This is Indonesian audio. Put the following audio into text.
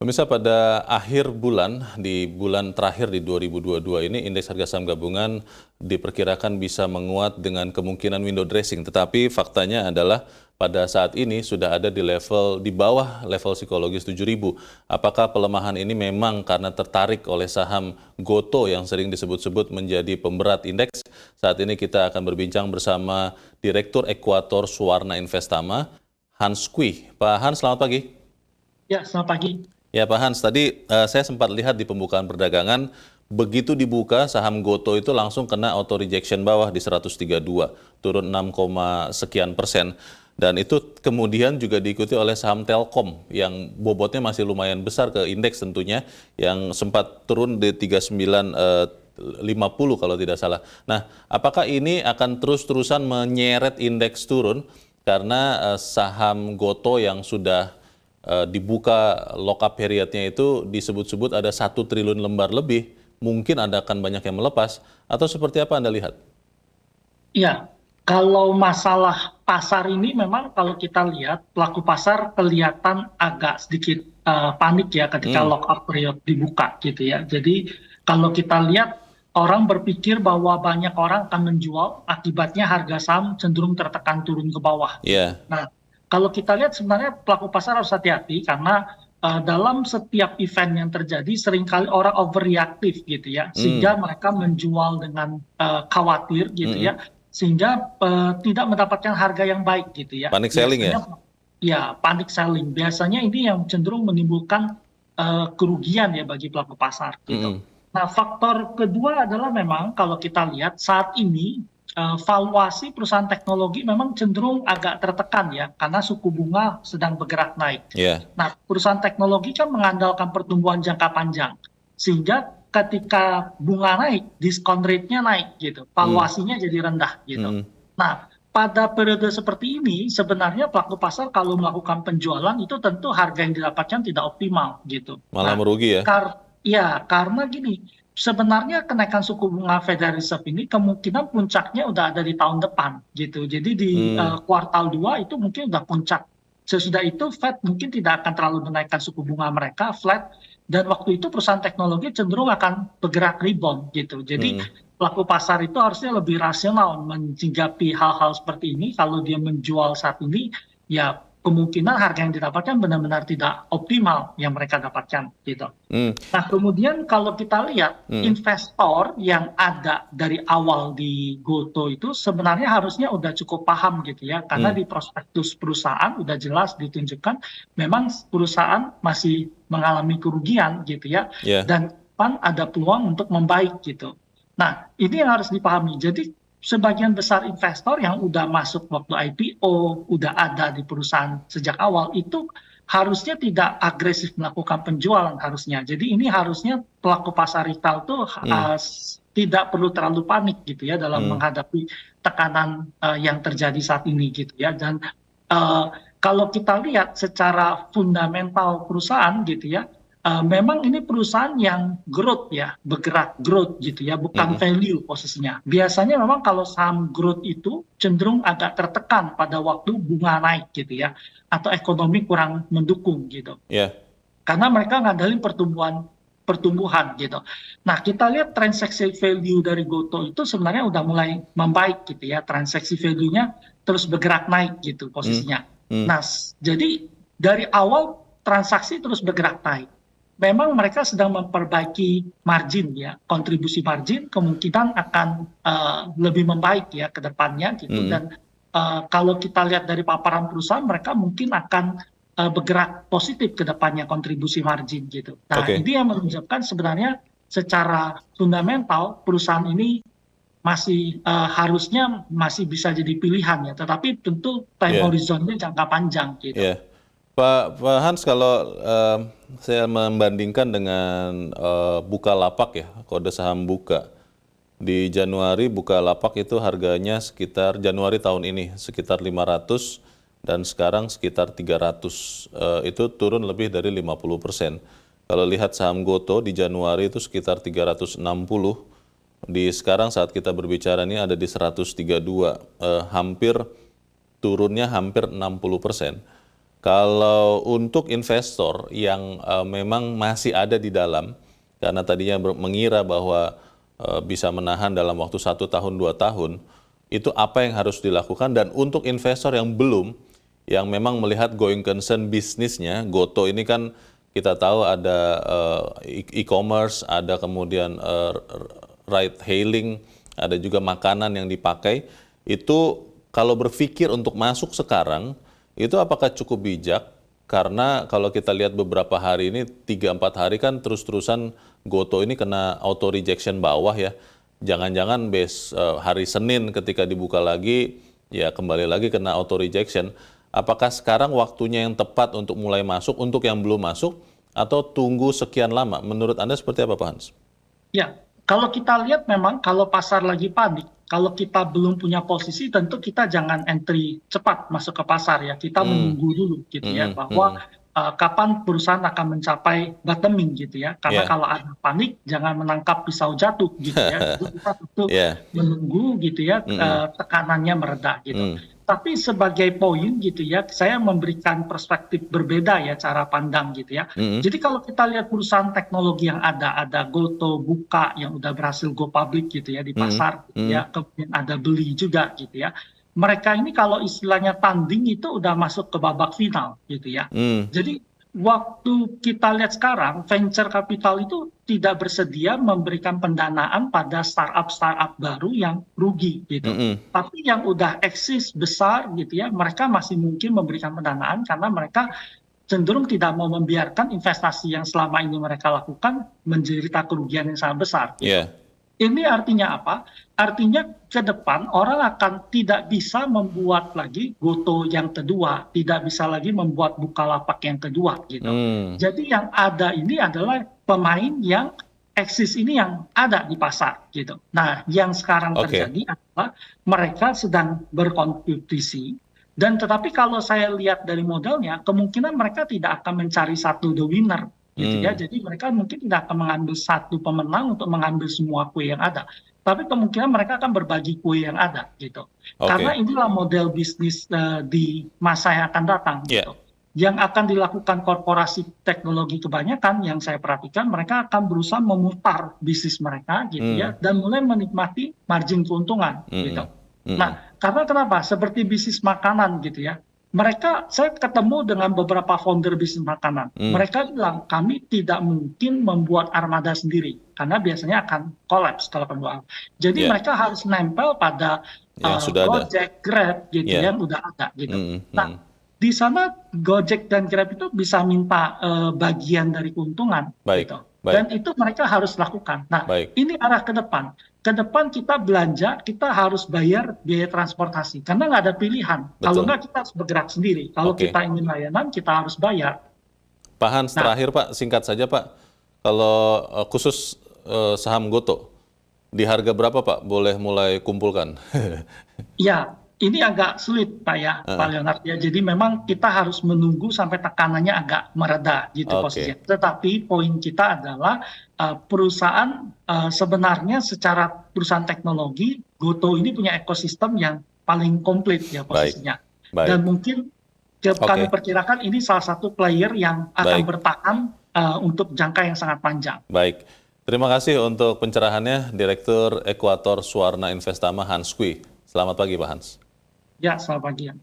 Pemirsa, pada akhir bulan, di bulan terakhir di 2022 ini, indeks harga saham gabungan diperkirakan bisa menguat dengan kemungkinan window dressing. Tetapi faktanya adalah pada saat ini sudah ada di bawah level psikologis 7.000. Apakah pelemahan ini memang karena tertarik oleh saham Gotoh yang sering disebut-sebut menjadi pemberat indeks? Saat ini kita akan berbincang bersama Direktur Ekuator Suwarna Investama, Hans Kuih. Pak Hans, selamat pagi. Ya, selamat pagi. Ya Pak Hans, tadi saya sempat lihat di pembukaan perdagangan, begitu dibuka saham Gotoh itu langsung kena auto rejection bawah di 132, turun 6, sekian persen. Dan itu kemudian juga diikuti oleh saham Telkom yang bobotnya masih lumayan besar ke indeks tentunya, yang sempat turun di 39,50 kalau tidak salah. Nah, apakah ini akan terus-terusan menyeret indeks turun karena saham Gotoh yang sudah dibuka lock-up periodnya itu disebut-sebut ada 1 triliun lembar lebih, mungkin Anda akan banyak yang melepas, atau seperti apa Anda lihat? Ya, kalau masalah pasar ini memang kalau kita lihat pelaku pasar kelihatan agak sedikit panik ya ketika Hmm, lock-up period dibuka gitu ya. Jadi kalau kita lihat orang berpikir bahwa banyak orang akan menjual, akibatnya harga saham cenderung tertekan turun ke bawah gitu. ya, Nah, kalau kita lihat sebenarnya pelaku pasar harus hati-hati karena dalam setiap event yang terjadi seringkali orang overreaktif gitu ya, hmm, sehingga mereka menjual dengan khawatir gitu hmm, ya, sehingga tidak mendapatkan harga yang baik gitu ya. panic selling ya? Biasanya ya panic selling. Biasanya ini yang cenderung menimbulkan kerugian ya bagi pelaku pasar gitu. Hmm, Nah, faktor kedua adalah memang kalau kita lihat saat ini valuasi perusahaan teknologi memang cenderung agak tertekan ya karena suku bunga sedang bergerak naik. ya, Nah, perusahaan teknologi kan mengandalkan pertumbuhan jangka panjang. Sehingga ketika bunga naik, diskon rate-nya naik gitu. hmm, Valuasinya jadi rendah gitu. hmm, Nah, pada periode seperti ini sebenarnya pelaku pasar kalau melakukan penjualan itu tentu harga yang didapatkan tidak optimal gitu. malah Nah, merugi ya? ya karena gini, sebenarnya kenaikan suku bunga Federal Reserve ini kemungkinan puncaknya udah ada di tahun depan gitu. Jadi di Hmm, kuartal 2 itu mungkin udah puncak. Sesudah itu Fed mungkin tidak akan terlalu menaikkan suku bunga mereka flat, dan waktu itu perusahaan teknologi cenderung akan bergerak rebound gitu. Jadi hmm, pelaku pasar itu harusnya lebih rasional menyikapi hal-hal seperti ini. Kalau dia menjual saat ini, ya kemungkinan harga yang didapatkan benar-benar tidak optimal yang mereka dapatkan gitu. hmm, Nah, kemudian kalau kita lihat hmm, investor yang ada dari awal di Gotoh itu sebenarnya harusnya udah cukup paham gitu ya, karena hmm, di prospektus perusahaan udah jelas ditunjukkan memang perusahaan masih mengalami kerugian gitu ya, ya, dan depan ada peluang untuk membaik gitu. Nah, ini yang harus dipahami. Jadi sebagian besar investor yang udah masuk waktu IPO, udah ada di perusahaan sejak awal itu harusnya tidak agresif melakukan penjualan harusnya. Jadi ini harusnya pelaku pasar retail tuh hmm, tidak perlu terlalu panik gitu ya dalam hmm, menghadapi tekanan yang terjadi saat ini gitu ya. Dan uh, kalau kita lihat secara fundamental perusahaan gitu ya, memang ini perusahaan yang growth ya, bergerak growth gitu ya, bukan hmm, value posisinya. Biasanya memang kalau saham growth itu cenderung agak tertekan pada waktu bunga naik gitu ya, atau ekonomi kurang mendukung gitu. ya, Karena mereka ngandelin pertumbuhan gitu. Nah, kita lihat transaksi value dari Gotoh itu sebenarnya udah mulai membaik gitu ya. Transaksi value-nya terus bergerak naik gitu hmm, posisinya. hmm, Nah, jadi dari awal transaksi terus bergerak naik. Memang mereka sedang memperbaiki margin ya, kontribusi margin kemungkinan akan lebih membaik ya ke depannya gitu. hmm, Dan kalau kita lihat dari paparan perusahaan, mereka mungkin akan bergerak positif ke depannya kontribusi margin gitu. Nah, oke, ini yang menunjukkan sebenarnya secara fundamental perusahaan ini masih harusnya masih bisa jadi pilihan ya, tetapi tentu time ya, horizonnya jangka panjang gitu. ya. Pak Hans, kalau saya membandingkan dengan Bukalapak ya, kode saham Buka. Di Januari Bukalapak itu harganya sekitar Januari tahun ini sekitar 500 dan sekarang sekitar 300. Itu turun lebih dari 50%. Kalau lihat saham Gotoh di Januari itu sekitar 360. Di sekarang saat kita berbicara ini ada di 132. Hampir turunnya hampir 60%. Kalau untuk investor yang memang masih ada di dalam, karena tadinya mengira bahwa bisa menahan dalam waktu 1 tahun 2 tahun, itu apa yang harus dilakukan? Dan untuk investor yang belum, yang memang melihat going concern bisnisnya, Goto ini kan kita tahu ada e-commerce, ada kemudian ride hailing, ada juga makanan yang dipakai. Itu kalau berpikir untuk masuk sekarang, itu apakah cukup bijak? Karena kalau kita lihat beberapa hari ini, 3-4 hari kan terus-terusan Goto ini kena auto rejection bawah ya. Jangan-jangan hari Senin ketika dibuka lagi, ya kembali lagi kena auto rejection. Apakah sekarang waktunya yang tepat untuk mulai masuk, untuk yang belum masuk, atau tunggu sekian lama? Menurut Anda seperti apa, Pak Hans? Ya, kalau kita lihat memang kalau pasar lagi panik, kalau kita belum punya posisi, tentu kita jangan entry cepat masuk ke pasar ya. Kita menunggu dulu gitu ya, bahwa kapan perusahaan akan mencapai bottoming gitu ya. Karena Ya, kalau ada panik, jangan menangkap pisau jatuh gitu ya. Jadi kita tentu ya, menunggu gitu ya, tekanannya mereda gitu. Tapi sebagai poin gitu ya, saya memberikan perspektif berbeda ya cara pandang gitu ya. Jadi kalau kita lihat perusahaan teknologi yang ada Goto, Buka yang udah berhasil go public gitu ya di pasar, gitu ya, kemudian ada Beli juga gitu ya. Mereka ini kalau istilahnya tanding itu udah masuk ke babak final gitu ya. Jadi waktu kita lihat sekarang, venture capital itu tidak bersedia memberikan pendanaan pada startup-startup baru yang rugi gitu. Tapi yang udah eksis besar gitu ya, mereka masih mungkin memberikan pendanaan karena mereka cenderung tidak mau membiarkan investasi yang selama ini mereka lakukan menderita kerugian yang sangat besar gitu. ya, Ini artinya apa? Artinya ke depan orang akan tidak bisa membuat lagi Goto yang kedua, tidak bisa lagi membuat Bukalapak yang kedua gitu. Jadi yang ada ini adalah pemain yang eksis ini yang ada di pasar gitu. Nah, yang sekarang oke, terjadi adalah mereka sedang berkompetisi dan tetapi kalau saya lihat dari modelnya, kemungkinan mereka tidak akan mencari satu the winner gitu ya. Jadi mereka mungkin tidak akan mengambil satu pemenang untuk mengambil semua kue yang ada. Tapi kemungkinan mereka akan berbagi kue yang ada gitu. Karena oke, inilah model bisnis di masa yang akan datang ya, gitu. Yang akan dilakukan korporasi teknologi kebanyakan yang saya perhatikan mereka akan berusaha memutar bisnis mereka gitu ya dan mulai menikmati margin keuntungan gitu. Nah, karena kenapa? Seperti bisnis makanan gitu ya. Saya ketemu dengan beberapa founder bisnis makanan. Mereka bilang, kami tidak mungkin membuat armada sendiri. Karena biasanya akan collapse kalau penjualan. Jadi ya, mereka harus nempel pada yang sudah ada. Gojek, Grab gitu Ya, yang udah ada gitu. Nah, di sana Gojek dan Grab itu bisa minta bagian dari keuntungan baik, gitu. baik, Dan itu mereka harus lakukan. Nah, baik, ini arah ke depan. Ke depan kita belanja, kita harus bayar biaya transportasi. Karena nggak ada pilihan. Kalau betul. nggak kita harus bergerak sendiri. Kalau Oke. kita ingin layanan, kita harus bayar. Pak Hans, Nah, terakhir Pak, singkat saja Pak. Kalau khusus saham Goto, di harga berapa Pak boleh mulai kumpulkan? ya, ini agak sulit Pak ya, Pak Leonard ya. Jadi memang kita harus menunggu sampai tekanannya agak mereda gitu Oke, posisinya. Tetapi poin kita adalah perusahaan sebenarnya secara perusahaan teknologi, Goto ini punya ekosistem yang paling komplit ya baik, posisinya. Dan baik, mungkin kami oke, perkirakan ini salah satu player yang akan baik, bertahan untuk jangka yang sangat panjang. baik. Terima kasih untuk pencerahannya, Direktur Ekuator Suwarna Investama Hans Kui. Selamat pagi Pak Hans. Ya, selamat pagi ya.